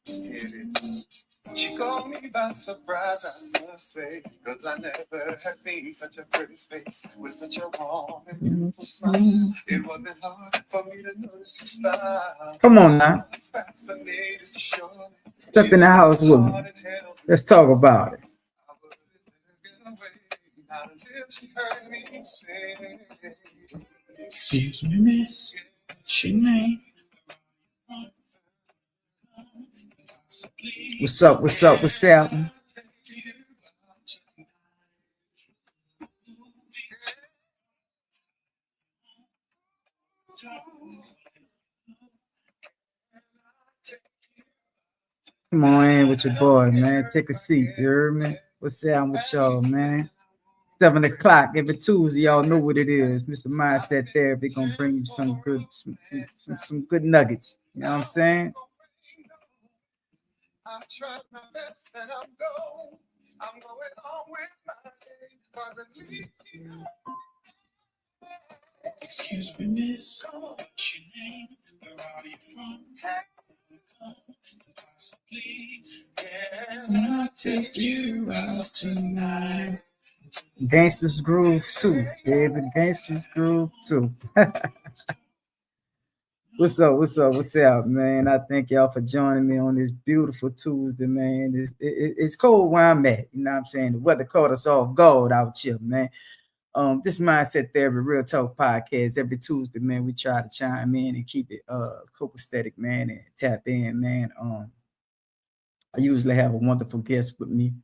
It is. She called me by surprise, I must say, because I never had seen such a pretty face with such a warm and beautiful smile. It wasn't hard for me to notice her style. Come on now. Step in the house with me. Let's talk about it. Excuse me, miss. What's your name? What's up? What's up? What's happening? Come on in with your boy, man. Take a seat, you heard me? What's up with y'all, man? 7 o'clock every Tuesday, y'all know what it is. Mr. Mindset Therapy gonna bring you some good nuggets. You know what I'm saying? I tried my best and I'm going on with my day, 'cause at least you know. Excuse me, miss. What's your name? Where are you from? Possibly can I take you out tonight? Gangsters Groove too, baby. Gangsters Groove too. What's up? What's up? What's up, man? I thank y'all for joining me on this beautiful Tuesday, man. It's cold where I'm at. You know what I'm saying? The weather caught us off guard out here, man. This Mindset Therapy Real Talk Podcast every Tuesday, man. We try to chime in and keep it copacetic, man, and tap in, man. I usually have a wonderful guest with me.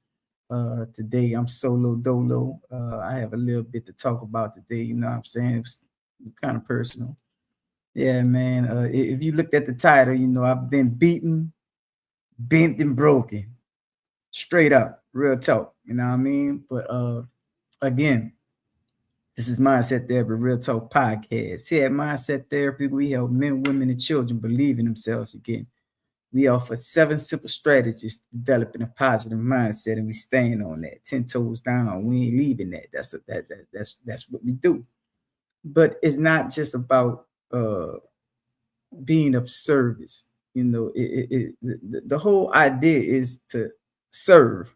Today I'm solo dolo. I have a little bit to talk about today, you know what I'm saying? It was kind of personal. Yeah, man. If you looked at the title, you know, I've been beaten, bent, and broken. Straight up, real talk. You know what I mean? But again, this is Mindset Therapy, Real Talk Podcast. Here at Mindset Therapy, we help men, women, and children believe in themselves again. We offer 7 simple strategies to developing a positive mindset, and we staying on that 10 toes down. We ain't leaving that. That's what we do. But it's not just about being of service. You know, the whole idea is to serve.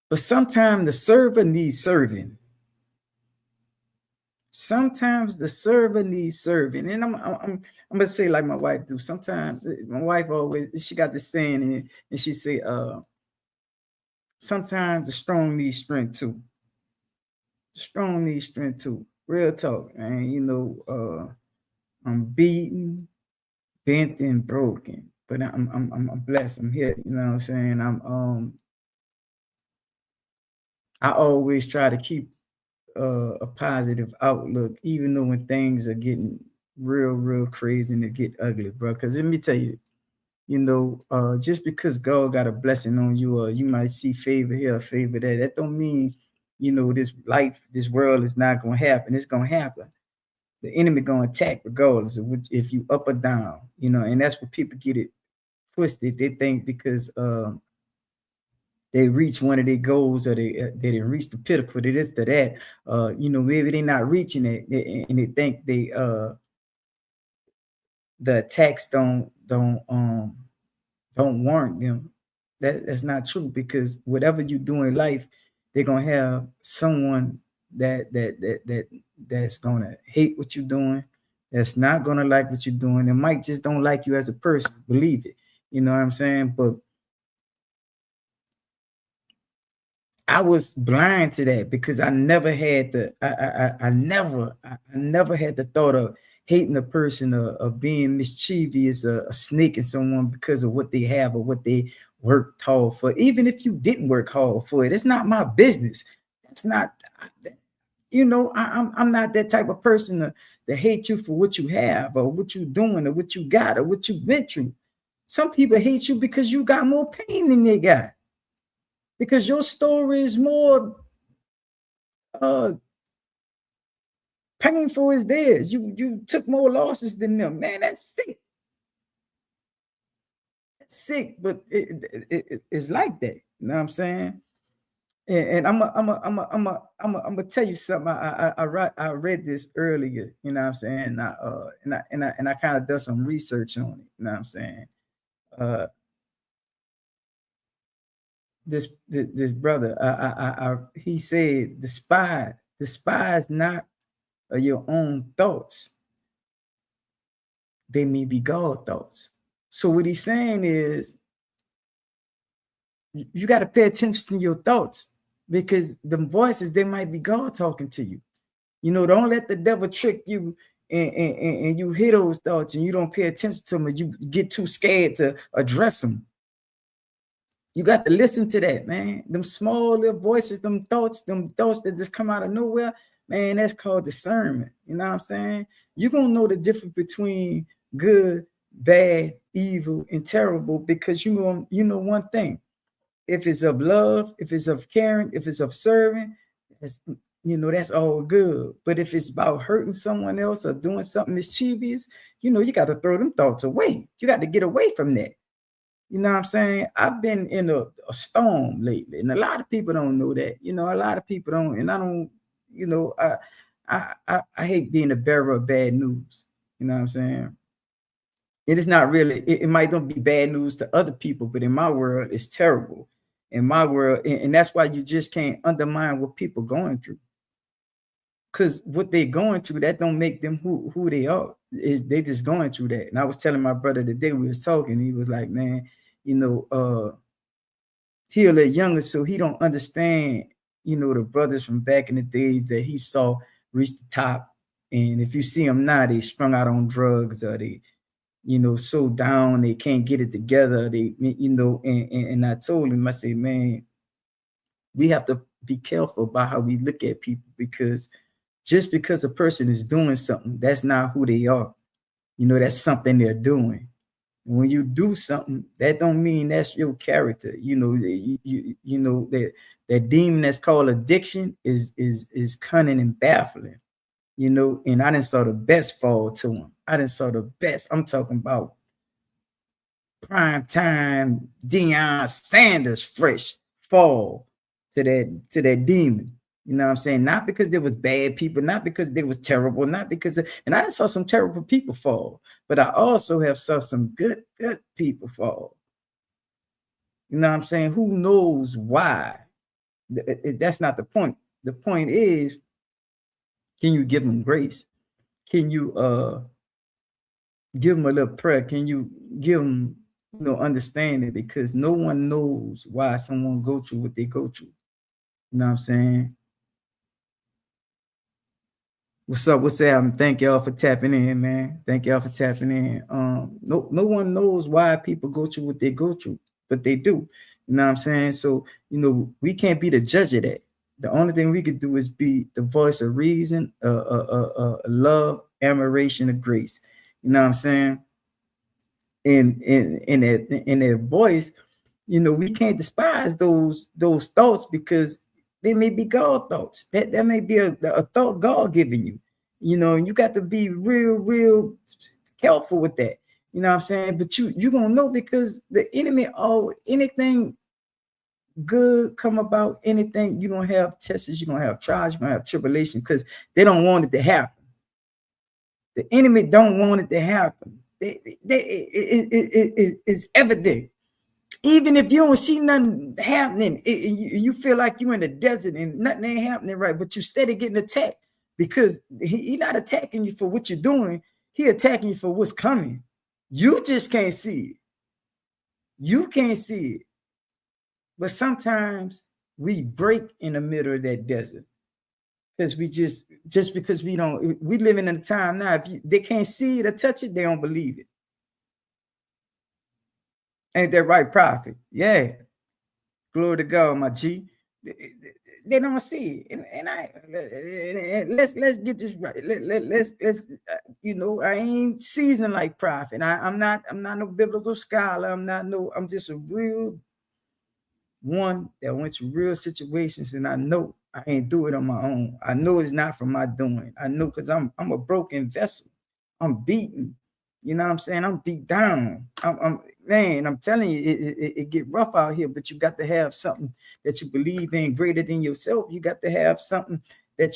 But sometimes the server needs serving. Sometimes the server needs serving, and I'm gonna say like my wife do. Sometimes my wife always she got this saying, and she say, sometimes the strong need strength too. Strong need strength too. Real talk, and you know, I'm beaten, bent, and broken, but I'm blessed. I'm here. You know what I'm saying? I always try to keep a positive outlook, even though when things are getting real crazy and they get ugly, bro. Because let me tell you, you know, just because God got a blessing on you, or you might see favor here, favor there, that don't mean, you know, this life, this world is not gonna happen. It's gonna happen. The enemy gonna attack regardless of which, if you up or down, you know, and that's what people get it twisted. They think because they reach one of their goals, or they didn't reach the pinnacle, to this, to that. You know, maybe they're not reaching it, and they think the attacks don't warrant them. That's not true, because whatever you do in life, they're gonna have someone that's gonna hate what you're doing, that's not gonna like what you're doing, and might just don't like you as a person. Believe it. You know what I'm saying? But I was blind to that, because I never had the I never had the thought of hating a person, of being mischievous, a sneaking someone because of what they have or what they worked hard for. Even if you didn't work hard for it, it's not my business. That's not, you know, I'm not that type of person to hate you for what you have, or what you're doing, or what you got, or what you've been through. Some people hate you because you got more pain than they got, because your story is more uh painful as theirs. You took more losses than them. Man, that's sick. That's sick, but it's like that. You know what I'm saying? And I'm gonna tell you something. I read this earlier. You know what I'm saying? And I kind of done some research on it. You know what I'm saying? uh this brother, he said, despise not your own thoughts, they may be God thoughts. So what he's saying is, you got to pay attention to your thoughts, because the voices, they might be God talking to you. Don't let the devil trick you, and you hear those thoughts and you don't pay attention to them, and you get too scared to address them. You got to listen to that, man. Them small little voices, them thoughts that just come out of nowhere, man, that's called discernment. You know what I'm saying? You're going to know the difference between good, bad, evil, and terrible, because you know one thing. If it's of love, if it's of caring, if it's of serving, that's all good. But if it's about hurting someone else or doing something mischievous, you got to throw them thoughts away. You got to get away from that. You know what I'm saying? I've been in a storm lately, and a lot of people don't know that. A lot of people don't, and I don't. I hate being a bearer of bad news. You know what I'm saying? It is not really. It might not be bad news to other people, but in my world, it's terrible. In my world, and that's why you just can't undermine what people going through. Because what they're going through, that don't make them who they are. Is they just going through that. And I was telling my brother the day we was talking, he was like, man, he a little younger, so he don't understand, the brothers from back in the days that he saw reach the top. And if you see them now, they strung out on drugs, or they, so down, they can't get it together. They, and I told him, I said, man, we have to be careful about how we look at people, because just because a person is doing something, that's not who they are. That's something they're doing. When you do something, that don't mean that's your character. That demon that's called addiction is cunning and baffling. And I didn't saw the best fall to him. I didn't saw the best. I'm talking about prime time Deion Sanders fresh fall to that demon. You know what I'm saying? Not because there was bad people, not because they was terrible, not because and I saw some terrible people fall, but I also have saw some good people fall. You know what I'm saying? Who knows why? That's not the point. The point is, can you give them grace? Can you give them a little prayer? Can you give them understanding? Because no one knows why someone go through what they go through. You know what I'm saying? What's up? What's up? Thank y'all for tapping in, man. Thank y'all for tapping in. No one knows why people go through what they go through, but they do. You know what I'm saying? So, we can't be the judge of that. The only thing we could do is be the voice of reason, love, admiration, and grace. You know what I'm saying? In that voice, we can't despise those thoughts, because they may be God thoughts. That may be a thought God giving you. And you got to be real careful with that. You know what I'm saying? But you're gonna know, because the enemy, anything good come about, anything, you're gonna have tests, you're gonna have trials, you're gonna have tribulation, because they don't want it to happen. The enemy don't want it to happen. It's evident. Even if you don't see nothing happening, you feel like you're in the desert and nothing ain't happening right, but you steady getting attacked, because he not attacking you for what you're doing. He attacking you for what's coming. You just can't see it. You can't see it. But sometimes we break in the middle of that desert, because we just because we living in a time now, if they can't see it or touch it, they don't believe it. Ain't that right, prophet? Yeah. Glory to God, my G. They don't see it. And let's get this right. Let's I ain't seasoned like prophet. I'm not no biblical scholar. I'm just a real one that went to real situations, and I know I ain't do it on my own. I know it's not from my doing. I know, because I'm a broken vessel. I'm beaten. You know what I'm saying? I'm beat down. I'm telling you, it get rough out here, but you got to have something that you believe in greater than yourself. You got to have something that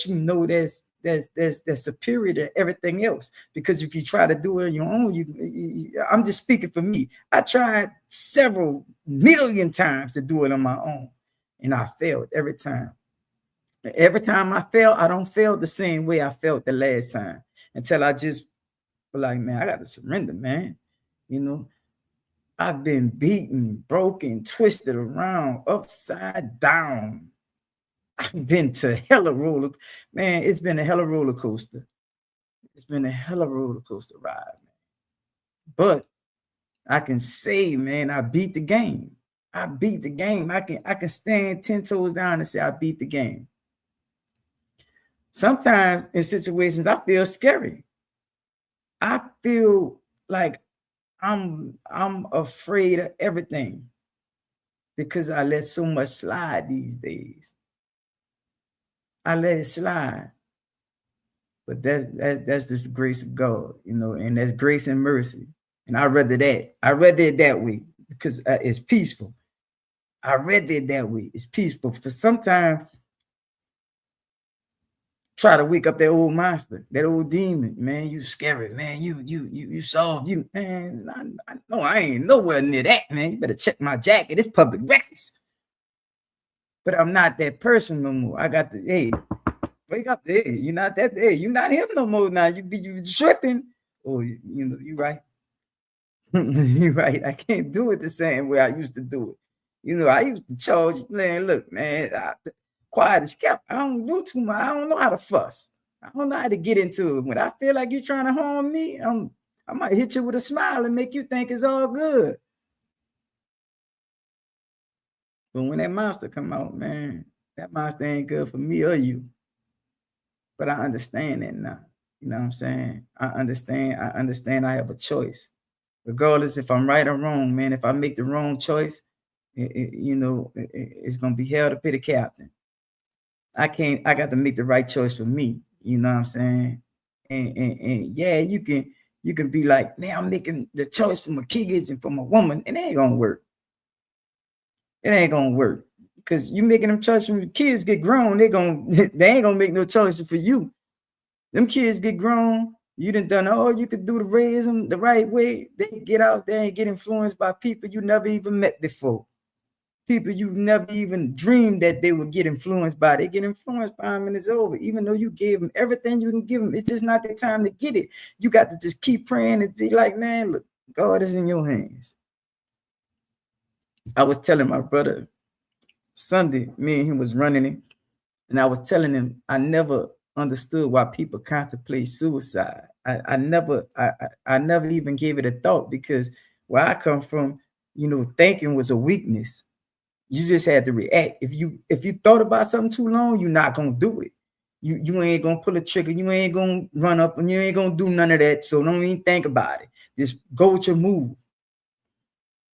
that's that's superior to everything else. Because if you try to do it on your own, I'm just speaking for me. I tried several million times to do it on my own, and I failed every time. Every time I fail, I don't feel the same way I felt the last time, until I just like, man, I got to surrender, man. You know, I've been beaten, broken, twisted around, upside down. I've been to hella roller, man. It's been a hella roller coaster. It's been a hella roller coaster ride, man. But I can say, man, I beat the game. I beat the game. I can stand 10 toes down and say I beat the game. Sometimes in situations I feel scary. I feel like I'm afraid of everything because I let so much slide these days. I let it slide. But that's just the grace of God, and that's grace and mercy. And I rather that. I rather it that way because it's peaceful. I rather it that way. It's peaceful. For sometimes try to wake up that old monster, that old demon, man. You scary, man. You soft, you man. I know I ain't nowhere near that, man. You better check my jacket. It's public records. But I'm not that person no more. I got the hey, wake up there. You're not that there. You're not him no more now. You tripping. Oh, you right. You're right. I can't do it the same way I used to do it. I used to charge, man. Look, man, quiet as kept. I don't do too much. I don't know how to fuss. I don't know how to get into it. When I feel like you're trying to harm me, I might hit you with a smile and make you think it's all good. But when that monster come out, man, that monster ain't good for me or you. But I understand that now. You know what I'm saying? I understand I have a choice. Regardless if I'm right or wrong, man, if I make the wrong choice, it's gonna be hell to pay the captain. I got to make the right choice for me. You know what I'm saying? And yeah, you can be like, man, I'm making the choice for my kids and for my woman, and it ain't gonna work. It ain't gonna work. Because you making them choices when the kids get grown, they ain't gonna make no choices for you. Them kids get grown, you done all you could do to raise them the right way. They get out there and get influenced by people you never even met before. People you never even dreamed that they would get influenced by. They get influenced by them and it's over. Even though you gave them everything you can give them, it's just not the time to get it. You got to just keep praying and be like, man, look, God is in your hands. I was telling my brother Sunday, me and him was running it, and I was telling him I never understood why people contemplate suicide. I never even gave it a thought because where I come from, thinking was a weakness. You just had to react. If you thought about something too long, you're not gonna do it. You ain't gonna pull a trigger. You ain't gonna run up, and you ain't gonna do none of that. So don't even think about it. Just go with your move.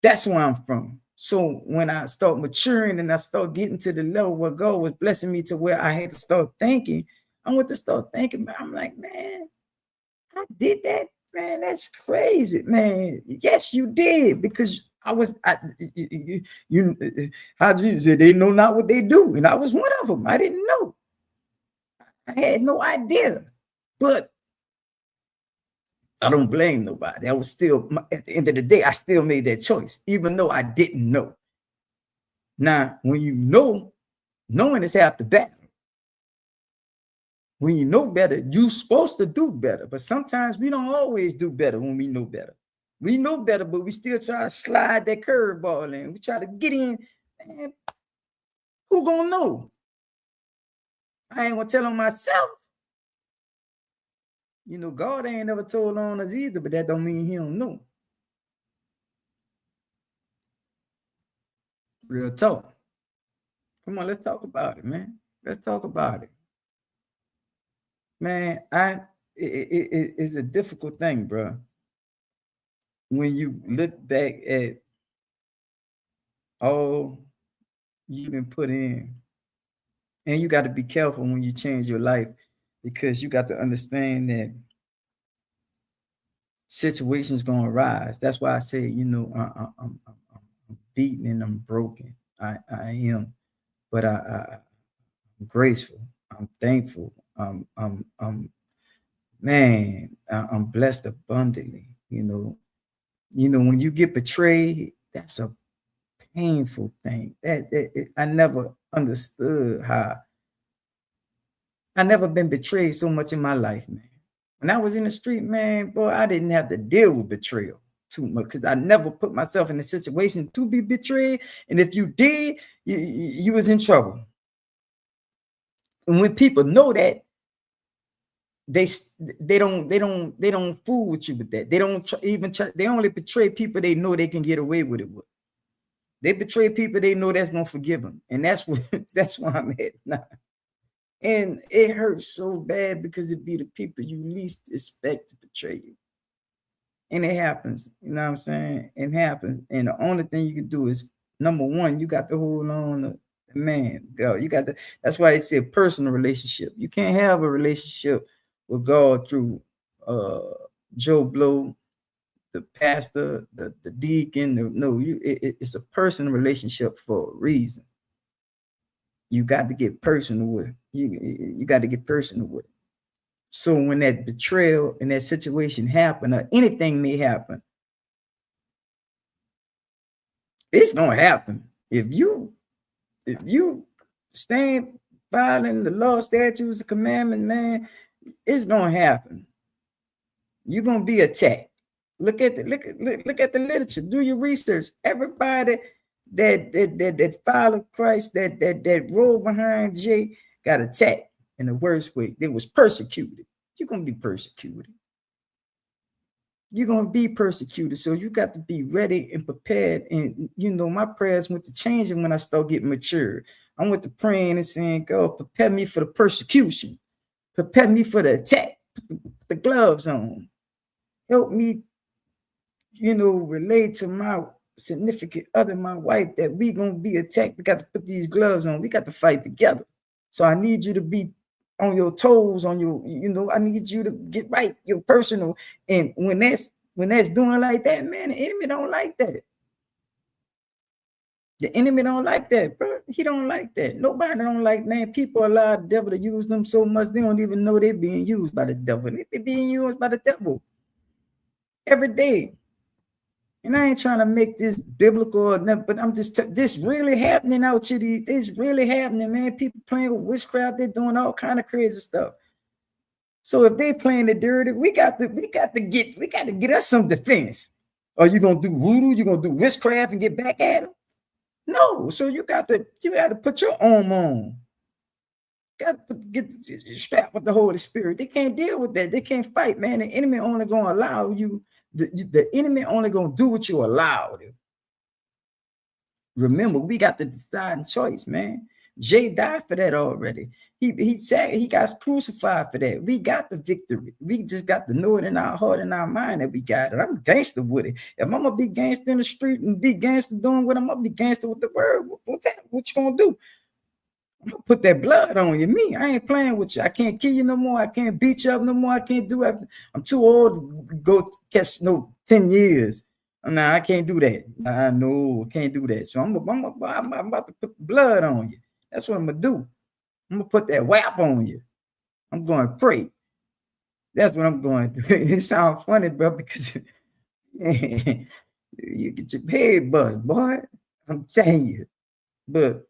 That's where I'm from. So when I start maturing and I start getting to the level where God was blessing me to where I had to start thinking, I want to start thinking. I'm like, man, I did that, man. That's crazy, man. Yes, you did because how do you say they know not what they do, and I was one of them. I didn't know. I had no idea, but I don't blame nobody. I was still, at the end of the day, I still made that choice, even though I didn't know. Now, when you know, knowing is half the battle. When you know better, you're supposed to do better. But sometimes we don't always do better when we know better. We know better, but we still try to slide that curveball in. We try to get in. Man, who gonna know? I ain't gonna tell on myself. God ain't never told on us either, but that don't mean he don't know. Real talk. Come on, let's talk about it, man. Let's talk about it. Man, it's a difficult thing, bro. When you look back at all you've been put in, and you got to be careful when you change your life because you got to understand that situations gonna arise. That's why I say, I'm beaten and I'm broken. I am, but I'm graceful. I'm thankful. I'm blessed abundantly. When you get betrayed, that's a painful thing. I never understood how. I never been betrayed so much in my life, man. When I was in the street, man, boy, I didn't have to deal with betrayal too much because I never put myself in a situation to be betrayed. And if you did, you was in trouble. And when people know that, they don't fool with you with that. They don't they only betray people they know they can get away with it with. They betray people they know that's gonna forgive them, and that's where I'm at now. And it hurts so bad because it be the people you least expect to betray you. And it happens, you know what I'm saying? It happens. And the only thing you can do is, number one, you got to hold on to the man, God. That's why they say a personal relationship. You can't have a relationship with God through Joe Blow, the pastor, the deacon. It's a personal relationship for a reason. You got to get personal with it. You got to get personal with it. So when that betrayal and that situation happen, or anything may happen, it's gonna happen. If you stand violating the law, statutes, the commandment, man, it's gonna happen. You're gonna be attacked. Look at the literature. Do your research. Everybody that followed Christ, that rolled behind Jay, got attacked in the worst way. They was persecuted. You're gonna be persecuted. You're gonna be persecuted. So you got to be ready and prepared. And my prayers went to changing when I started getting mature. I went to praying and saying, God, prepare me for the persecution. Prepare me for the attack. Put the gloves on. Help me, relate to my significant other, my wife, that we gonna be attacked. We got to put these gloves on. We got to fight together. So I need you to be on your toes, on your, I need you to get right, your personal. And when that's doing like that, man, the enemy don't like that. The enemy don't like that, bro. He don't like that. Nobody don't like, man. People allow the devil to use them so much they don't even know they're being used by the devil. They're being used by the devil every day. And I ain't trying to make this biblical, but I'm just this really happening out here. This really happening, man. People playing with witchcraft. They're doing all kind of crazy stuff. So if they playing the dirty, we got to get us some defense. Are you gonna do voodoo? You gonna do witchcraft and get back at them? No. So you got to put your arm on. Got to get strapped with the Holy Spirit. They can't deal with that. They can't fight, man. The enemy only gonna allow you. The enemy only gonna do what you allow them. Remember, we got the deciding choice, man. Jay died for that already. He said he got crucified for that. We got the victory. We just got to know it in our heart and our mind that we got it. I'm gangster with it. If I'm gonna be gangster in the street and be gangster doing what I'm gonna be gangster with the word, what's that? What you gonna do? I'm gonna put that blood on you. I ain't playing with you. I can't kill you no more. I can't beat you up no more. I can't do it. I'm too old to go catch 10 years. Nah, I can't do that. I know, I can't do that. So I'm about to put blood on you. That's what I'm gonna do. I'm gonna put that whap on you. I'm going to pray. That's what I'm going to do. It sounds funny, bro, because you get your head buzzed, boy. I'm telling you. But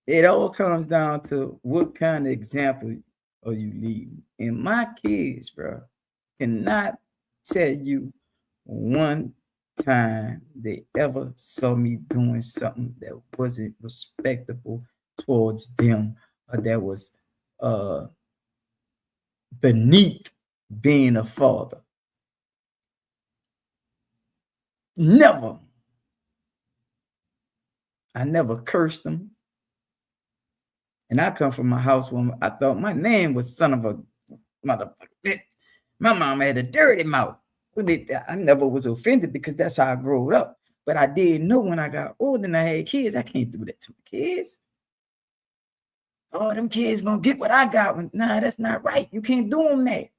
it all comes down to what kind of example are you leading. And my kids, bro, cannot tell you one time they ever saw me doing something that wasn't respectable towards them, or that was beneath being a father. Never. I never cursed them. And I come from a house where I thought my name was son of a motherfucker. My mom had a dirty mouth. I never was offended because that's how I grew up. But I did know when I got older and I had kids, I can't do that to my kids. Oh, them kids gonna get what I got. Nah, that's not right. You can't do them that.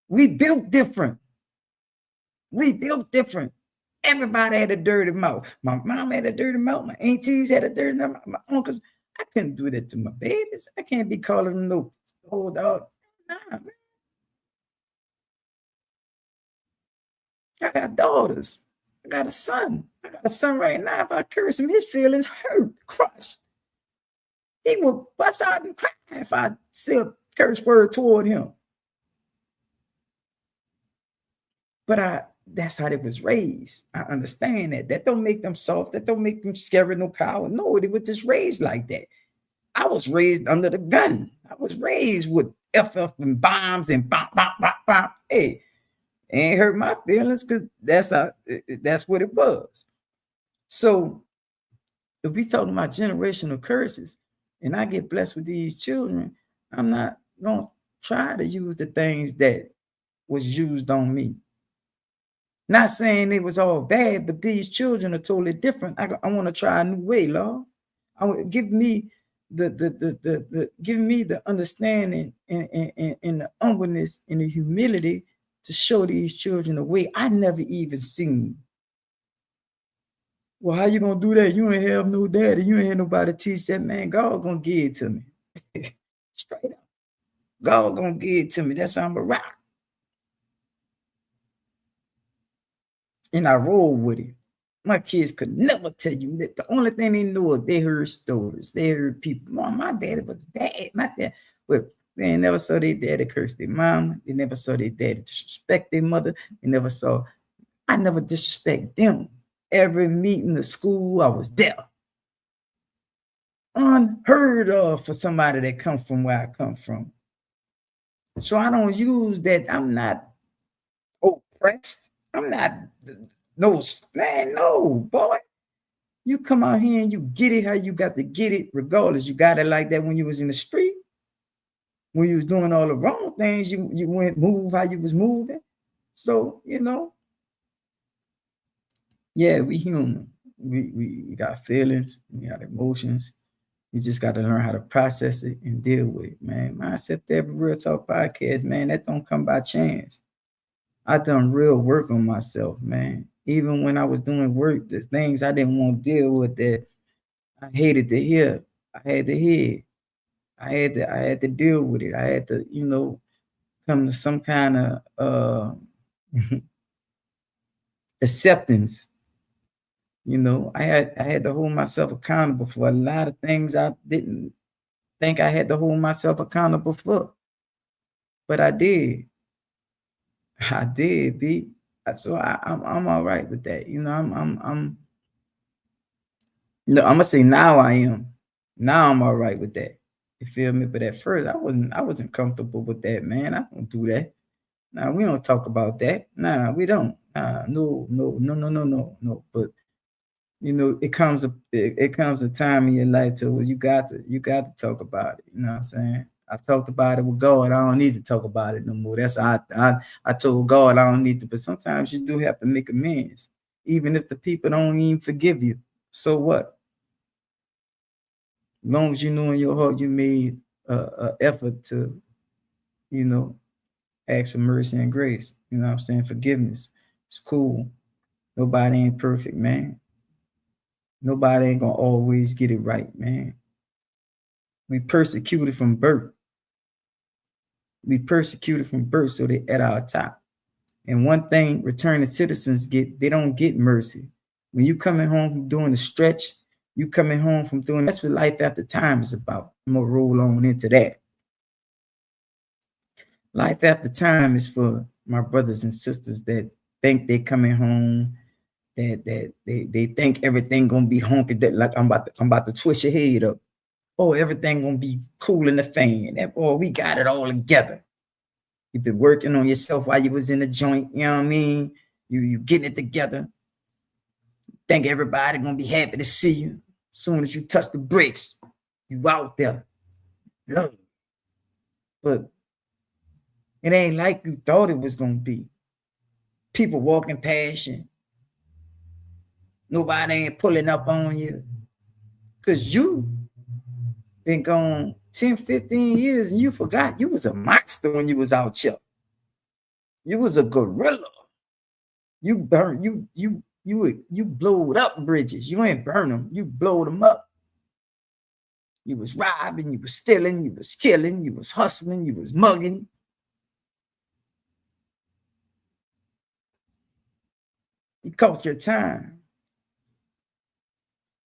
We built different. Everybody had a dirty mouth. My mom had a dirty mouth. My aunties had a dirty mouth. My uncles. I couldn't do that to my babies. I can't be calling them no old dog. Nah, man. I got daughters. I got a son. I got a son right now. If I curse him, his feelings hurt, crushed. He will bust out and cry if I say a curse word toward him. But that's how they was raised. I understand that. That don't make them soft. That don't make them scared of no cow. No, they were just raised like that. I was raised under the gun. I was raised with FF and bombs and bop, bop, bop, bop. Hey, it ain't hurt my feelings because that's what it was. So if we talking about generational curses and I get blessed with these children, I'm not going to try to use the things that was used on me. Not saying it was all bad, but these children are totally different. I want to try a new way, Lord. Give me the understanding and the humbleness and the humility to show these children a way I never even seen. Well, how you gonna do that? You ain't have no daddy. You ain't had nobody teach that, man. God gonna give it to me. Straight up. God gonna give it to me. That's how I'm a rock. And I roll with it. My kids could never tell you that. The only thing they know is they heard stories. They heard people. Mom, my daddy was bad. My dad, but they never saw their daddy curse their mom. They never saw their daddy disrespect their mother. They never saw. I never disrespect them. Every meeting of school, I was there. Unheard of for somebody that come from where I come from. So I don't use that. I'm not oppressed. I'm not no man, no boy. You come out here and you get it how you got to get it, regardless. You got it like that when you was in the street. When you was doing all the wrong things, you went move how you was moving. So, yeah, we human. We got feelings, we got emotions. We just got to learn how to process it and deal with it, man. Mindset Therapy Real Talk Podcast, man, that don't come by chance. I done real work on myself, man. Even when I was doing work, the things I didn't want to deal with that I hated to hear, I had to hear. I had to deal with it. I had to, come to some kind of acceptance. I had to hold myself accountable for a lot of things I didn't think I had to hold myself accountable for. But I did. I did, B. So I'm all right with that. I'm gonna say now I am. Now I'm all right with that. You feel me? But at first I wasn't comfortable with that, man. I don't do that. Nah, we don't talk about that. Nah, we don't. No. But it comes a time in your life to where you got to talk about it. You know what I'm saying? I talked about it with God. I don't need to talk about it no more. That's I told God I don't need to. But sometimes you do have to make amends, even if the people don't even forgive you. So what? As long as you know in your heart you made an effort to, ask for mercy and grace. You know what I'm saying? Forgiveness. It's cool. Nobody ain't perfect, man. Nobody ain't gonna always get it right, man. We persecuted from birth. We persecuted from birth, so they at our top. And one thing returning citizens they don't get mercy. When you coming home from doing the stretch, you coming home from doing, that's what life after time is about. I'm gonna roll on into that. Life after time is for my brothers and sisters that think they coming home, that they think everything gonna be honky, that like I'm about to twist your head up. Oh, everything gonna be cool in the fan. We got it all together. You've been working on yourself while you was in the joint, you know what I mean? You getting it together. Think everybody gonna be happy to see you. As soon as you touch the brakes, you out there. Yeah. But it ain't like you thought it was gonna be. People walking past you. Nobody ain't pulling up on you. Cause you been gone 10, 15 years and you forgot you was a monster when you was out here. You was a gorilla. You burn, you blowed up bridges. You ain't burn them, you blowed them up. You was robbing, you was stealing, you was killing, you was hustling, you was mugging. You caught your time.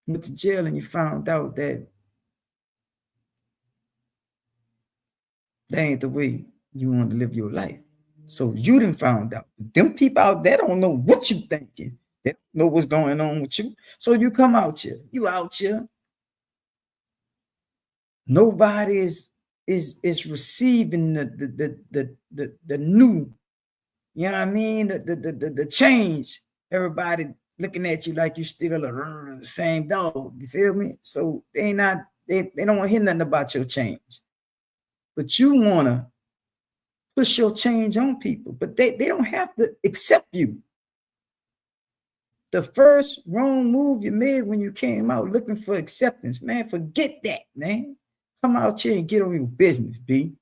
You went to jail and you found out that that ain't the way you want to live your life. So you done found out. Them people out there don't know what you thinking. They don't know what's going on with you. So you come out here. You out here. Nobody is receiving the new, you know what I mean? The change. Everybody looking at you like you still the same dog. You feel me? So they don't want to hear nothing about your change. But you wanna push your change on people, but they don't have to accept you. The first wrong move you made when you came out looking for acceptance, man, forget that, man. Come out here and get on your business, B.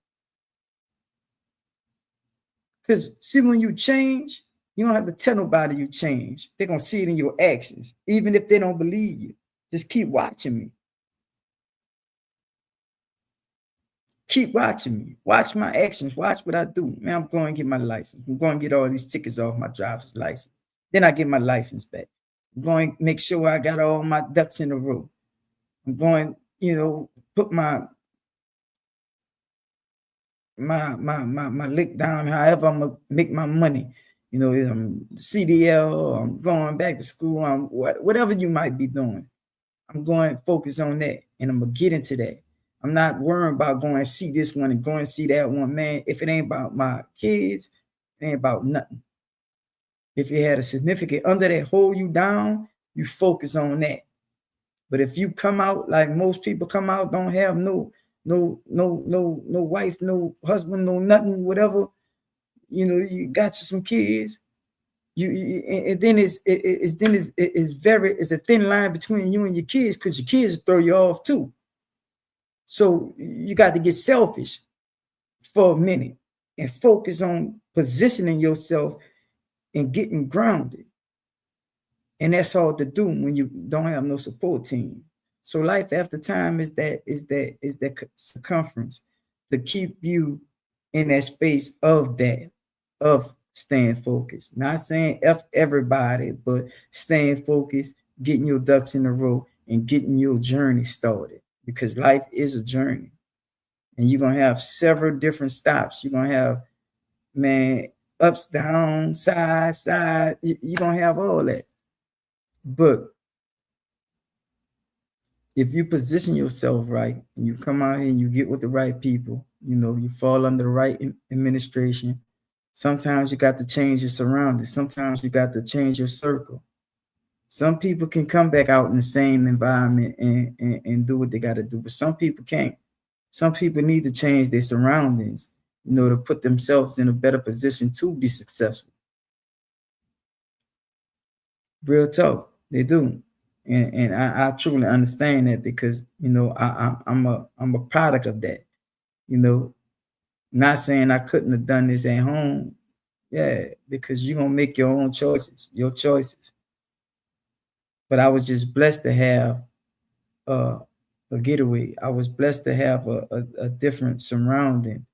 Because see, when you change, you don't have to tell nobody you change. They're going to see it in your actions, even if they don't believe you. Just keep watching me. Keep watching me. Watch my actions. Watch what I do. Man, I'm going to get my license. I'm going to get all these tickets off my driver's license. Then I get my license back. I'm going to make sure I got all my ducks in a row. I'm going, put my lick down, however I'm gonna make my money. I'm CDL, I'm going back to school, I'm whatever you might be doing. I'm going to focus on that, and I'm gonna get into that. I'm not worrying about going to see this one and going to see that one, man. If it ain't about my kids, it ain't about nothing. If you had a significant under that hold you down, you focus on that. But if you come out like most people come out, don't have no wife, no husband, no nothing, whatever, you got you some kids. And then it's a thin line between you and your kids, because your kids throw you off too. So you got to get selfish for a minute and focus on positioning yourself and getting grounded. And that's hard to do when you don't have no support team. So life after time is that circumference to keep you in that space of staying focused. Not saying F everybody, but staying focused, getting your ducks in a row, and getting your journey started. Because life is a journey. And you're going to have several different stops. You're going to have, man, ups, downs, side. You're going to have all that. But if you position yourself right and you come out here and you get with the right people, you fall under the right administration. Sometimes you got to change your surroundings. Sometimes you got to change your circle. Some people can come back out in the same environment and do what they got to do, but some people can't. Some people need to change their surroundings, to put themselves in a better position to be successful. Real talk, they do. And I truly understand that, because I'm a product of that. Not saying I couldn't have done this at home. Yeah, because you're gonna make your own choices, your choices. But I was just blessed to have a getaway. I was blessed to have a different surrounding,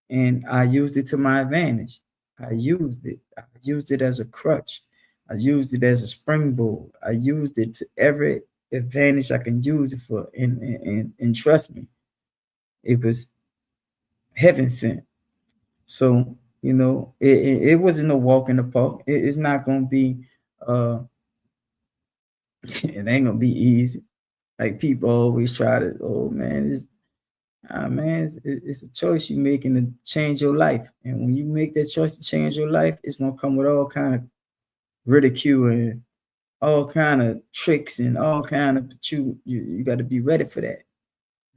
and I used it to my advantage. I used it as a crutch. I used it as a springboard. I used it to every advantage I can use it for. And trust me, it was heaven sent. So, it wasn't a walk in the park. It's not going to be, it ain't going to be easy. Like people always try to, oh man, it's a choice you making to change your life. And when you make that choice to change your life, it's going to come with all kind of ridicule and all kind of tricks and all kind of, but you got to be ready for that.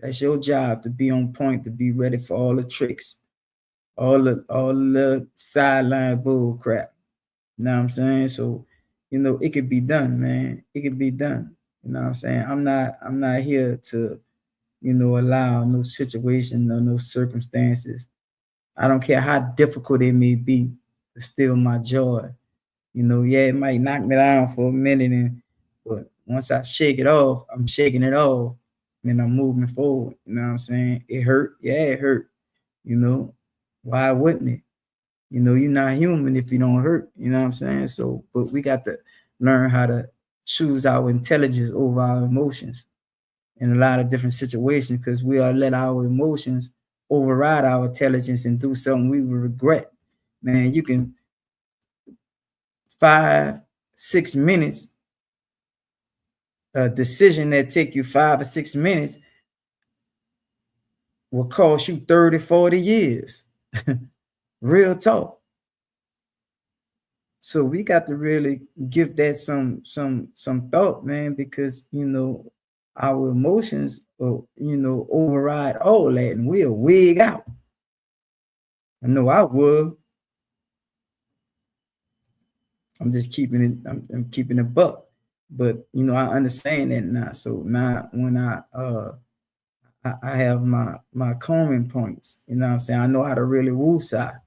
That's your job, to be on point, to be ready for all the tricks, all the sideline bull crap. You know what I'm saying? So, it could be done, man. It could be done. You know what I'm saying? I'm not here to, allow no situation or no circumstances. I don't care how difficult it may be, to steal my joy. Yeah, it might knock me down for a minute, but once I shake it off, I'm shaking it off. and I'm moving forward. You know what I'm saying? It hurt. Yeah, it hurt. You know, why wouldn't it? You know, you're not human if you don't hurt. You know what I'm saying? So, but we got to learn how to choose our intelligence over our emotions in a lot of different situations, because we are let our emotions override our intelligence and do something we will regret. Man, you can 5-6 minutes, a decision that take you 5 or 6 minutes will cost you 30-40 years. Real talk. So we got to really give that some thought, man, because you know our emotions will, you know, override all that, and we'll wig out. I know I would. I'm just keeping it. I'm keeping it buck, but you know I understand that now. So now when I have my calming points, you know what I'm saying, I know how to really woosah.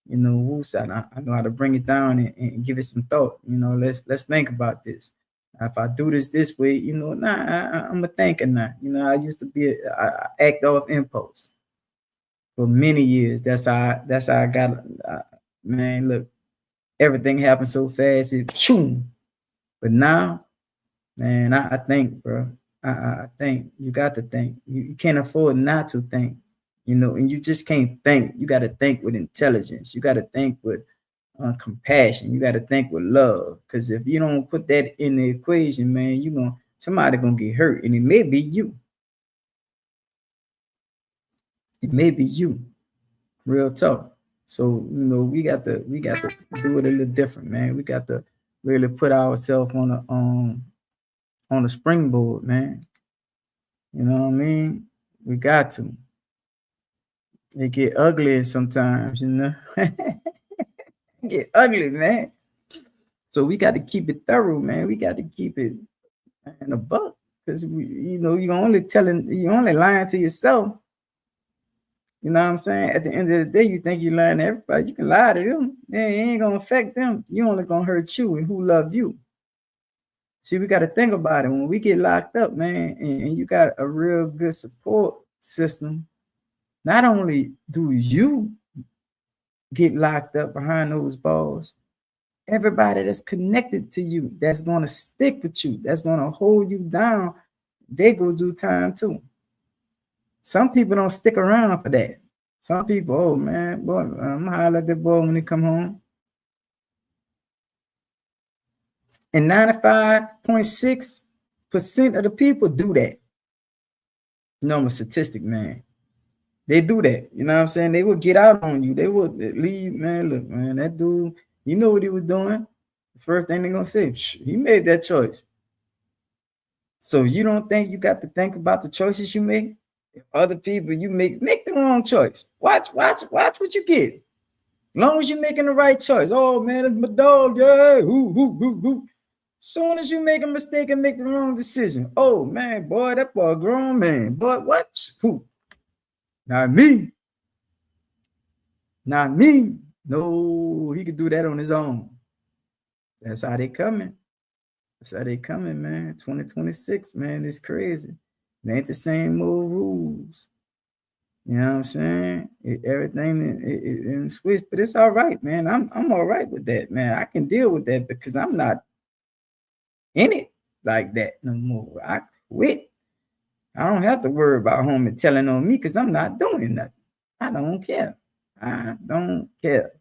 You know, woosah. I know how to bring it down and give it some thought. You know, let's think about this. If I do this way, you know, I'm a thinker now. You know, I used to be I act off impulse for many years. That's how I got. Man, look, everything happened so fast. It choom. But now, man, I think, bro. I think you got to think. You can't afford not to think. You know, and you just can't think. You got to think with intelligence. You got to think with compassion. You got to think with love. Because if you don't put that in the equation, man, somebody gonna get hurt, and it may be you. It may be you. Real talk. So you know, we got to do it a little different, man. We got to really put ourselves on a springboard, man. You know what I mean? We got to. It get ugly sometimes, you know. Get ugly, man. So we got to keep it thorough, man. We got to keep it in a buck, because you know, you're only lying to yourself. You know what I'm saying? At the end of the day, you think you're lying to everybody. You can lie to them. It ain't gonna affect them. You only gonna hurt you and who loved you. See, we got to think about it. When we get locked up, man, and you got a real good support system, not only do you get locked up behind those balls, everybody that's connected to you, that's going to stick with you, that's going to hold you down, they go do time too. Some people don't stick around for that. Some people, oh man, boy, I'm gonna holler at that boy when he come home. And 95.6% of the people do that. You know, I'm a statistic, man. They do that. You know what I'm saying? They would get out on you. They would leave, man. Look, man, that dude, you know what he was doing. The first thing they're gonna say, he made that choice. So you don't think you got to think about the choices you make? If other people, you make the wrong choice. Watch what you get. As long as you're making the right choice. Oh man, it's my dog. Yeah. Soon as you make a mistake and make the wrong decision. Oh man, boy, that boy a grown man. Boy, what? Who? Not me. Not me. No, he could do that on his own. That's how they coming. That's how they coming, man. 2026, man. It's crazy. It ain't the same old rules. You know what I'm saying? Everything in switch, but it's all right, man. I'm all right with that, man. I can deal with that because I'm not in it like that no more. I quit. I don't have to worry about homie telling on me because I'm not doing nothing. I don't care. I don't care.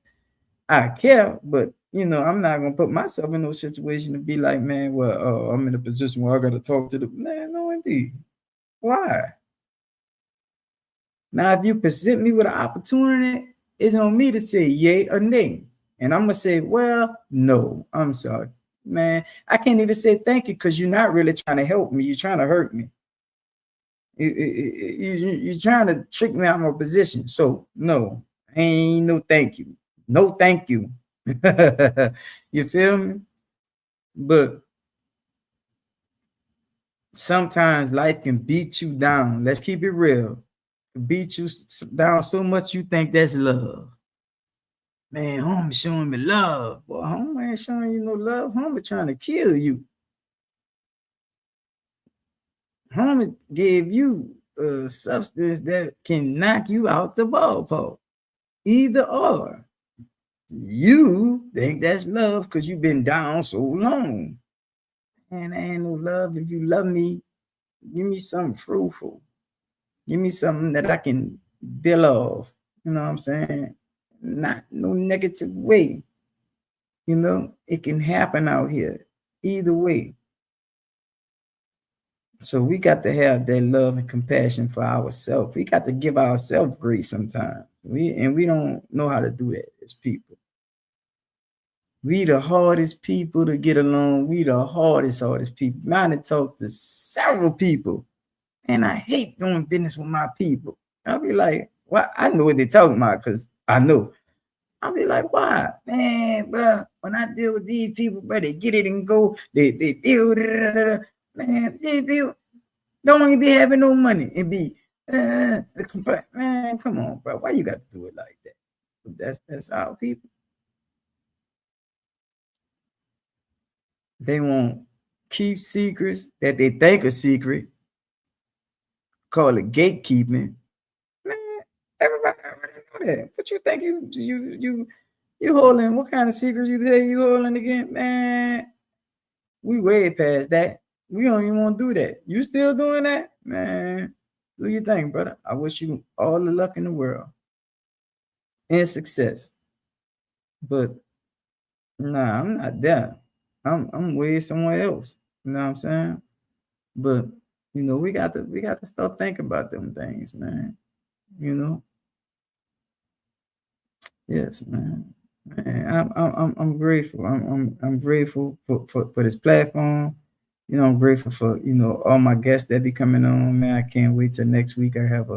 I care, but you know, I'm not gonna put myself in no situation to be like, man, well, I'm in a position where I gotta talk to the man. No, indeed. Why? Now, if you present me with an opportunity, it's on me to say yay or nay. And I'm gonna say, well, no, I'm sorry. Man, I can't even say thank you because you're not really trying to help me, you're trying to hurt me. You're trying to trick me out of my position. So no, ain't no thank you. No thank you. You feel me? But sometimes life can beat you down. Let's keep it real. Beat you down so much you think that's love. Man, homie showing me love. Boy, homie ain't showing you no love. Homie trying to kill you. Homie gave you a substance that can knock you out the ballpark. Either or. You think that's love because you've been down so long. And ain't no love. If you love me, give me something fruitful. Give me something that I can build off. You know what I'm saying? Not no negative way. You know, it can happen out here. Either way. So we got to have that love and compassion for ourselves. We got to give ourselves grace sometimes. We don't know how to do that as people. We the hardest people to get along. We the hardest people. Mine to talk to several people. And I hate doing business with my people. I'll be like, well, I know what they're talking about because I know. I'll be like, why? Man, bro, when I deal with these people, bro, they get it and go. They deal with it. Man, they don't even be having no money and be man, come on, bro. Why you got to do it like that? That's our people. They won't keep secrets that they think are secret. Call it gatekeeping. Man, everybody know that. What you think you holding? What kind of secrets you say you holding again? Man, we way past that. We don't even want to do that. You still doing that? Man, do you think, brother? I wish you all the luck in the world and success. But nah, I'm not there. I'm way somewhere else. You know what I'm saying? But you know, we got to start thinking about them things, man. You know? Yes, man. Man, I'm grateful. I'm grateful for this platform. You know, I'm grateful for, you know, all my guests that be coming on, man. I can't wait till next week. I have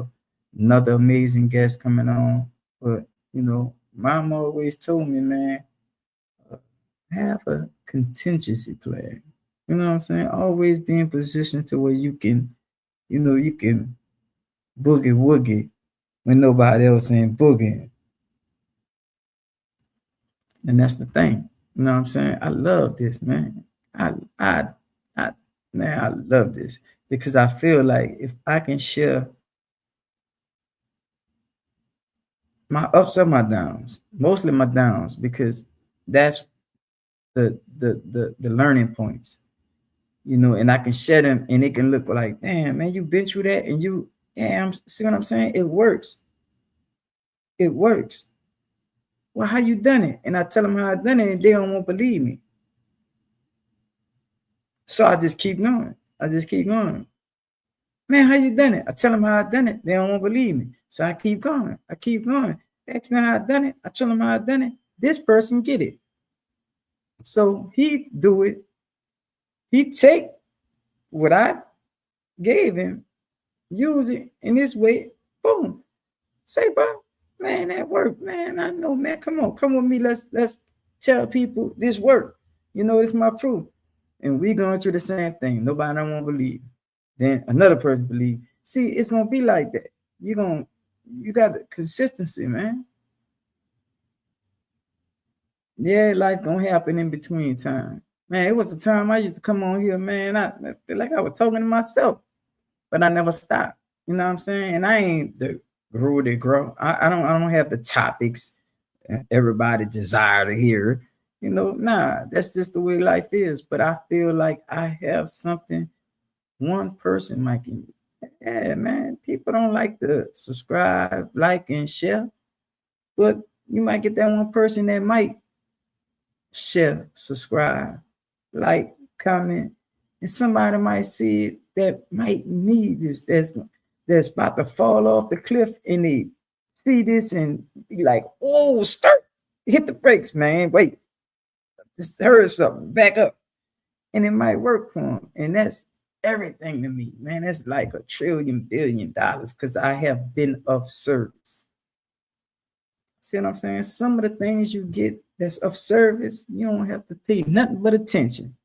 another amazing guest coming on. But, you know, mom always told me, man, have a contingency plan. You know what I'm saying? Always be in position to where you can, you know, you can boogie woogie when nobody else ain't boogieing. And that's the thing. You know what I'm saying? I love this, man. I I man, I love this because I feel like if I can share my ups and my downs, mostly my downs, because that's the learning points, you know, and I can share them and it can look like, damn, man, you been through that and you, yeah, see what I'm saying? It works. It works. Well, how you done it? And I tell them how I done it and they don't want to believe me. So I just keep going. I just keep going. Man, how you done it? I tell them how I done it. They don't want to believe me. So I keep going. I keep going. They ask me how I done it. I tell them how I done it. This person get it. So he do it. He take what I gave him, use it in this way. Boom. Say, bro, man, that worked. Man, I know, man. Come on, come with me. Let's tell people this worked. You know, it's my proof. And we going through the same thing. Nobody don't want to believe. Then another person believe. See, it's gonna be like that. You got the consistency, man. Yeah, life gonna happen in between time. Man, it was a time I used to come on here, man. I feel like I was talking to myself, but I never stopped. You know what I'm saying? And I ain't the guru that grow. I don't have the topics everybody desire to hear. You know, nah, that's just the way life is. But I feel like I have something one person might can. Yeah, man. People don't like to subscribe, like, and share, but you might get that one person that might share, subscribe, like, comment, and somebody might see it that might need this. That's about to fall off the cliff, and they see this and be like, "Oh, start, hit the brakes, man. Wait, this heard something. Back up." And it might work for them. And that's everything to me, man. That's like $1 trillion billion because I have been of service. See what I'm saying? Some of the things you get that's of service, you don't have to pay nothing but attention.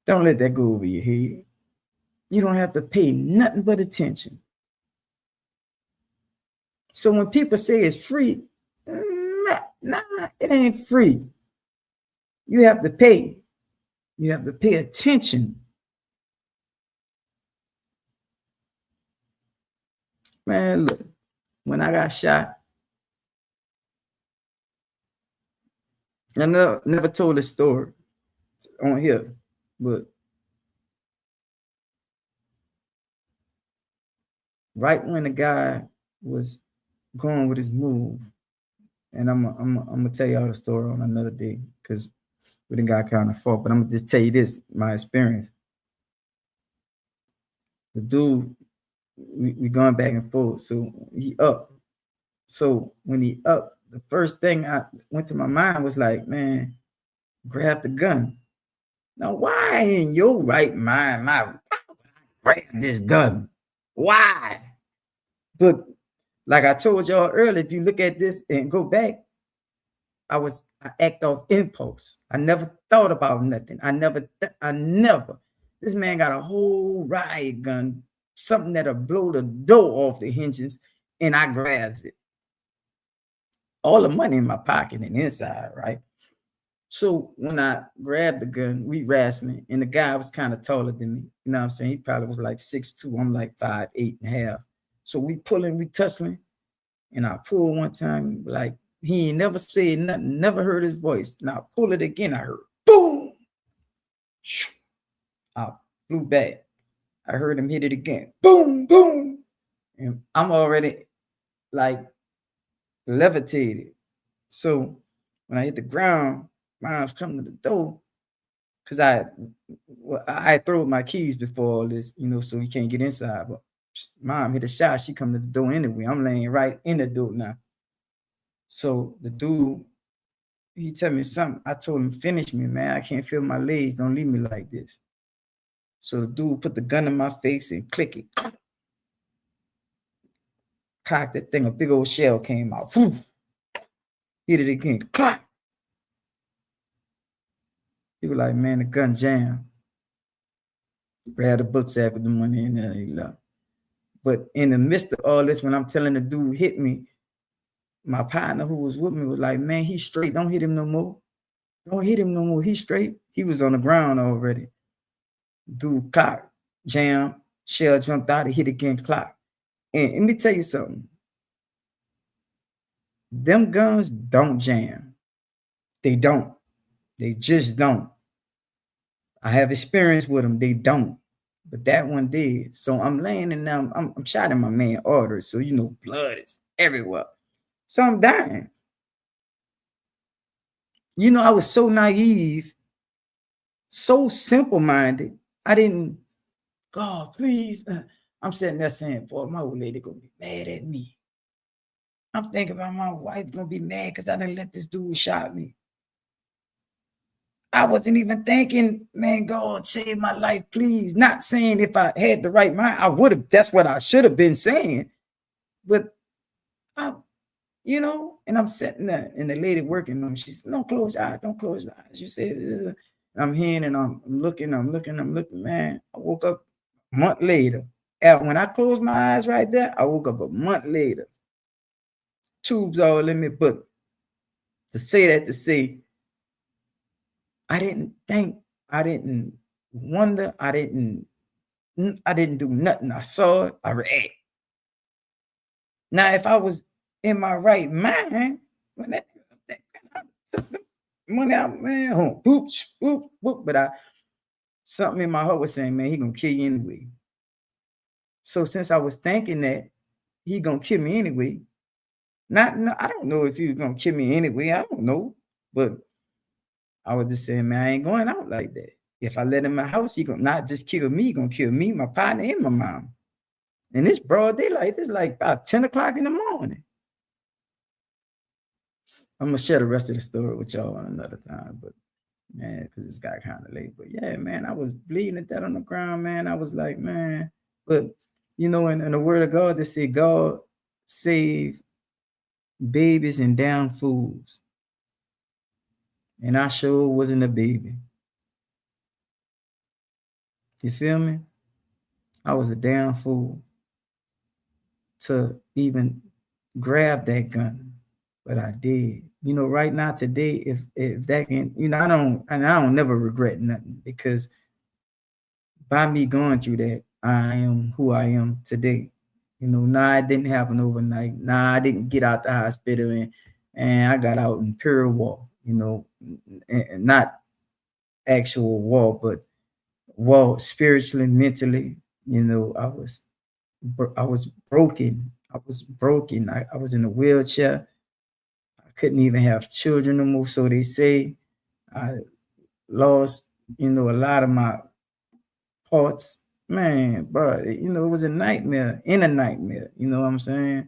Don't let that go over your head. You don't have to pay nothing but attention. So when people say it's free, nah, it ain't free. You have to pay. You have to pay attention Man, look, when I got shot, I never told this story on here, but right when the guy was going with his move, and I'm gonna tell y'all the story on another day because we done got kind of far, but I'm gonna just tell you this, my experience. The dude, we going back and forth, so he up. So when he up, the first thing I went to my mind was like, man, grab the gun. Now, why in your right mind, grab this gun? Why? But like I told y'all earlier, if you look at this and go back, I act off impulse. I never thought about nothing. I never. This man got a whole riot gun, something that'll blow the door off the hinges, and I grabs it. All the money in my pocket and inside, right? So when I grabbed the gun, we wrestling, and the guy was kind of taller than me. You know what I'm saying? He probably was like 6'2". I'm like 5'8.5". So we pulling, we tussling, and I pull one time, like he ain't never said nothing, never heard his voice. And I pull it again, I heard boom. I flew back. I heard him hit it again. Boom, boom. And I'm already like levitated. So when I hit the ground, mom's coming to the door because I threw my keys before all this, you know, so you can't get inside. But mom hit a shot. She come to the door anyway. I'm laying right in the door now. So the dude, he tell me something. I told him, finish me, man. I can't feel my legs. Don't leave me like this. So the dude put the gun in my face and click it. Cocked that thing. A big old shell came out. Whew. Hit it again. Clack. He was like, man, the gun jammed. Grabbed the books after the money and then he left. But in the midst of all this, when I'm telling the dude hit me, my partner who was with me was like, man, he's straight. Don't hit him no more. Don't hit him no more. He's straight. He was on the ground already. Dude clock, jam, shell jumped out, he hit again, clock. And let me tell you something. Them guns don't jam. They don't. They just don't. I have experience with them. They don't. But that one did. So I'm laying in them. I'm shot in my main artery. So, you know, blood is everywhere. So I'm dying. You know, I was so naive, so simple-minded. I didn't, God, please. I'm sitting there saying, boy, my old lady gonna be mad at me. I'm thinking about my wife gonna be mad because I didn't let this dude shot me. I wasn't even thinking, man, God, save my life, please. Not saying if I had the right mind, I would have. That's what I should have been saying. But, you know, and I'm sitting there, and the lady working on me, she said, don't close your eyes, don't close your eyes. You said, I'm hearing and I'm looking, man. I woke up a month later. And when I closed my eyes right there, I woke up a month later. Tubes all in me, but to say, I didn't think, I didn't wonder, I didn't do nothing. I saw it, I react. Now, if I was in my right mind, when that money out, man, boop, boop, boop, but something in my heart was saying, man, he gonna kill you anyway. So since I was thinking that he gonna kill me anyway, I don't know if he was gonna kill me anyway. I don't know, but I was just saying, man, I ain't going out like that. If I let him in my house, he gonna not just kill me, he gonna kill me, my partner, and my mom. And it's broad daylight. It's like about 10 o'clock in the morning. I'm gonna share the rest of the story with y'all another time, but man, because it's got kind of late. But yeah, man, I was bleeding to death on the ground, man. I was like, man, but you know, in the word of God, they say God save babies and down fools. And I sure wasn't a baby. You feel me? I was a damn fool to even grab that gun, but I did. You know, right now today, if that can, you know, I don't never regret nothing because by me going through that, I am who I am today. Nah, it didn't happen overnight. Nah, I didn't get out the hospital and I got out in pure war, and not actual war, but war spiritually, mentally. I was broken. I was broken. I was in a wheelchair. I couldn't even have children no more. So they say I lost, a lot of my parts. Man, but it was a nightmare in a nightmare. You know what I'm saying?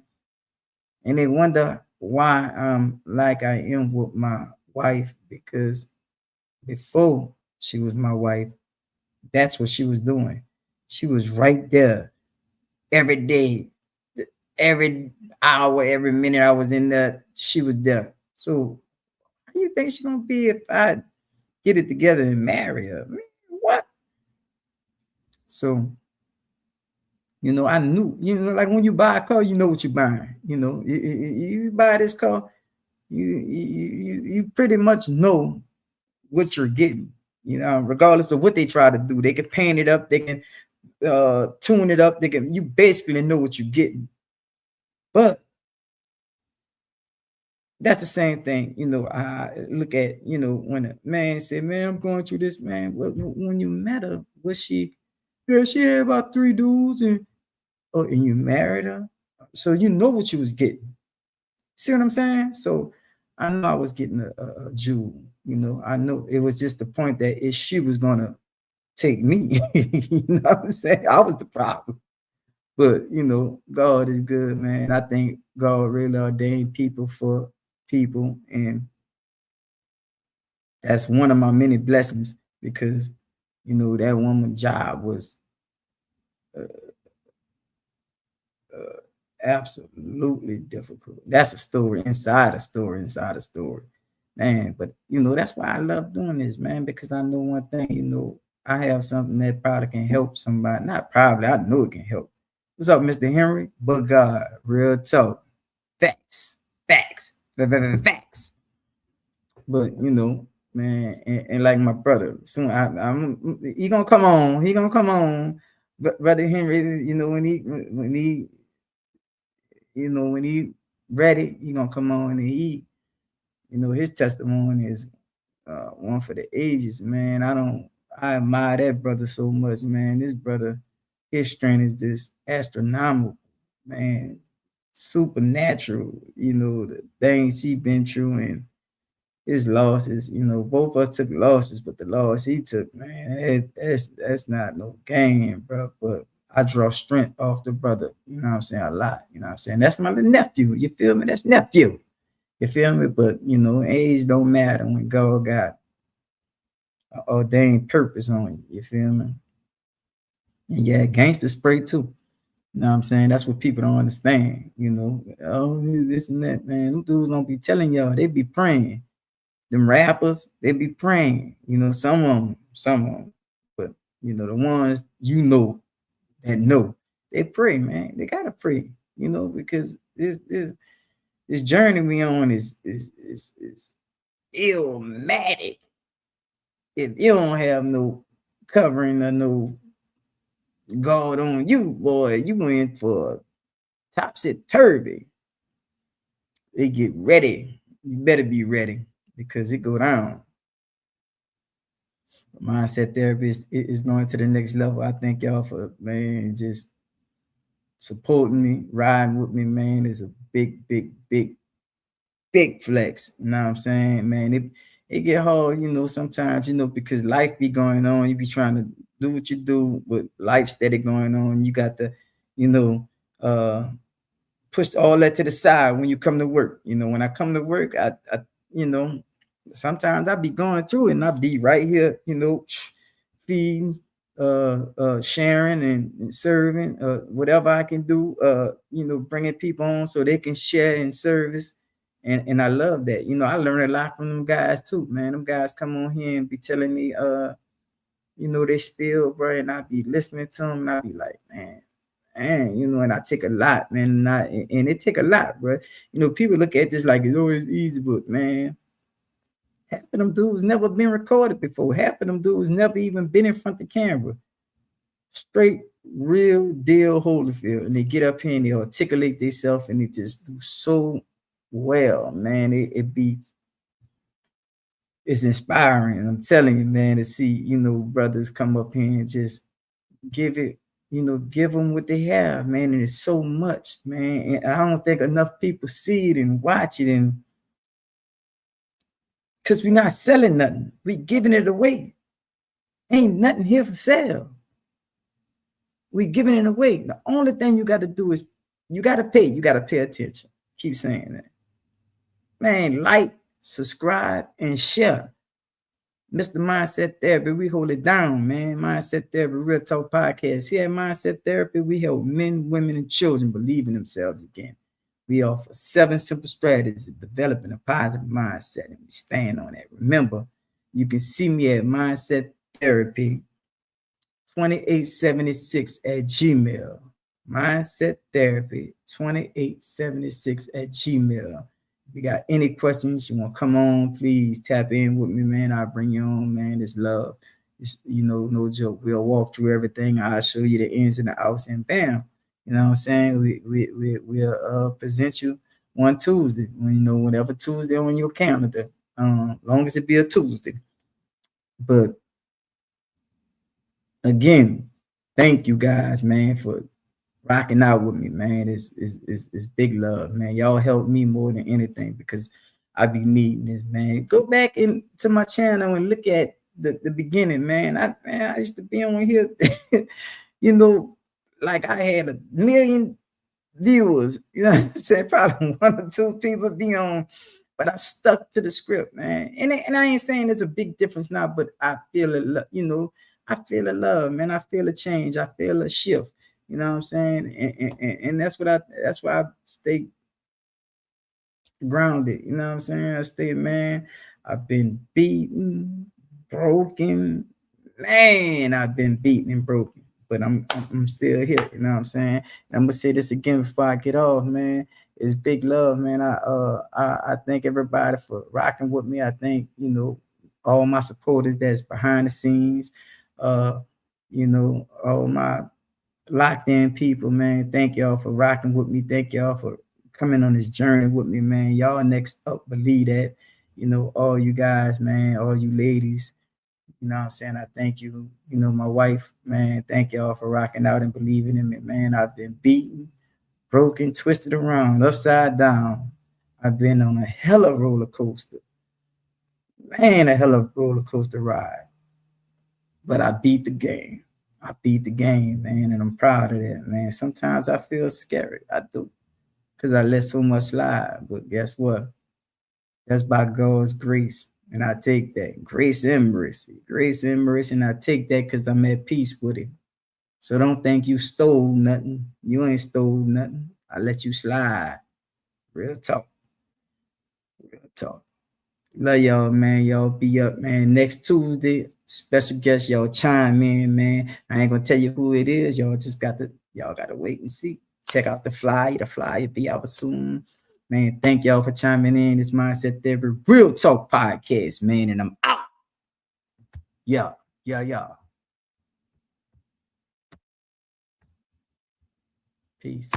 And they wonder why I'm like I am with my wife, because before she was my wife, that's what she was doing. She was right there every day, every hour, every minute I was in there, she was there. So how do you think she's gonna be if I get it together and marry her? Man, what? So I knew, like when you buy a car, you know what you're buying. You buy this car, you pretty much know what you're getting. Regardless of what they try to do, they can paint it up, they can tune it up, you basically know what you're getting. But that's the same thing, I look at, when a man said, man, I'm going through this, man. When you met her, was she, yeah, she had about 3 dudes, and you married her. So you know what you was getting. See what I'm saying? So I know I was getting a jewel, I know it was just the point that if she was gonna take me, you know what I'm saying? I was the problem. But God is good, man. I think God really ordained people for people, and that's one of my many blessings, because that woman's job was absolutely difficult. That's a story inside a story inside a story, man. But that's why I love doing this, man, because I know one thing. I have something that probably can help somebody. Not probably, I know it can help. What's up, Mr. Henry? But God, real talk, facts, facts, facts. But man, and like my brother, soon he gonna come on. He gonna come on, brother Henry. When he ready, he gonna come on, and his testimony is one for the ages, man. I admire that brother so much, man. This brother, his strength is this astronomical, man, supernatural. The things he been through, and his losses. Both of us took losses, but the loss he took, man, that's not no game, bro. But I draw strength off the brother. You know what I'm saying? A lot. You know what I'm saying? That's my little nephew. You feel me? That's nephew. You feel me? But age don't matter when God got an ordained purpose on you. You feel me? And yeah, gangster spray too. You know what I'm saying? That's what people don't understand. Oh, this and that, man. Them dudes don't be telling y'all. They be praying. Them rappers, they be praying. Some of them. But the ones that know, they pray, man. They gotta pray. Because this journey we on is illmatic. If you don't have no covering or no God on you, boy, you in for topsy-turvy. They get ready. You better be ready, because it go down. Mindset therapist is going to the next level. I thank y'all for, man, just supporting me, riding with me, man. It's a big, big, big, big flex. You know what I'm saying, man? It get hard, sometimes, because life be going on. You be trying to do what you do, but life steady going on. You got to, push all that to the side when you come to work. When I come to work, I sometimes I be going through it, and I be right here, feeding, sharing and serving, whatever I can do, bringing people on so they can share in service. And I love that. I learned a lot from them guys too, man. Them guys come on here and be telling me, they spill, bro, and I be listening to them, and I be like, man, and I take a lot, man, and it take a lot, bro. People look at this like it's always easy, but man, half of them dudes never been recorded before. Half of them dudes never even been in front of the camera. Straight real deal Holyfield, and they get up here and they articulate themselves and they just do so well, man. It's inspiring. I'm telling you, man, to see, brothers come up here and just give it, give them what they have, man. And it's so much, man. And I don't think enough people see it and watch it, and because we're not selling nothing, we giving it away. Ain't nothing here for sale. We giving it away. The only thing you got to do is you got to pay. You got to pay attention. Keep saying that. Man, like, subscribe, and share. Mr. Mindset Therapy, we hold it down, man. Mindset Therapy, Real Talk Podcast. Here at Mindset Therapy, we help men, women, and children believe in themselves again. We offer 7 simple strategies of developing a positive mindset, and we stand on that. Remember, you can see me at Mindset Therapy 2876 at Gmail. Mindset Therapy 2876 at Gmail. If you got any questions, you want to come on, please tap in with me, man. I'll bring you on, man. It's love. It's, no joke. We'll walk through everything. I'll show you the ins and the outs, and bam. You know what I'm saying? We'll present you one Tuesday. Whatever Tuesday on your calendar. Long as it be a Tuesday. But again, thank you guys, man, for rocking out with me, man. It's big love, man. Y'all help me more than anything because I be needing this, man. Go back into my channel and look at the beginning, man. I used to be on here, like I had 1 million viewers. You know what I'm saying? Probably 1 or 2 people be on, but I stuck to the script, man. And I ain't saying there's a big difference now, but I feel it, I feel the love, man. I feel a change. I feel a shift. You know what I'm saying? And that's why I stay grounded. You know what I'm saying? I stay, man. I've been beaten, broken. Man, I've been beaten and broken. But I'm still here. You know what I'm saying? And I'm gonna say this again before I get off, man. It's big love, man. I thank everybody for rocking with me. I thank, all my supporters that's behind the scenes. All my locked in people, man. Thank y'all for rocking with me. Thank y'all for coming on this journey with me, man. Y'all next up, believe that. All you guys, man, all you ladies, you know what I'm saying? I thank you. My wife, man, thank y'all for rocking out and believing in me, man. I've been beaten, broken, twisted around, upside down. I've been on a hella roller coaster. Man, a hella roller coaster ride. But I beat the game. I beat the game, man, and I'm proud of that, man. Sometimes I feel scary. I do. Because I let so much slide. But guess what? That's by God's grace. And I take that. Grace and mercy. Grace and mercy. And I take that because I'm at peace with it. So don't think you stole nothing. You ain't stole nothing. I let you slide. Real talk. Real talk. Love y'all, man. Y'all be up, man. Next Tuesday, special guest, y'all chime in, man. I ain't gonna tell you who it is. Y'all gotta wait and see. Check out the flyer. The flyer be out soon. Man, thank y'all for chiming in. This Mindset Therapy Real Talk Podcast, man. And I'm out. Yeah. Peace.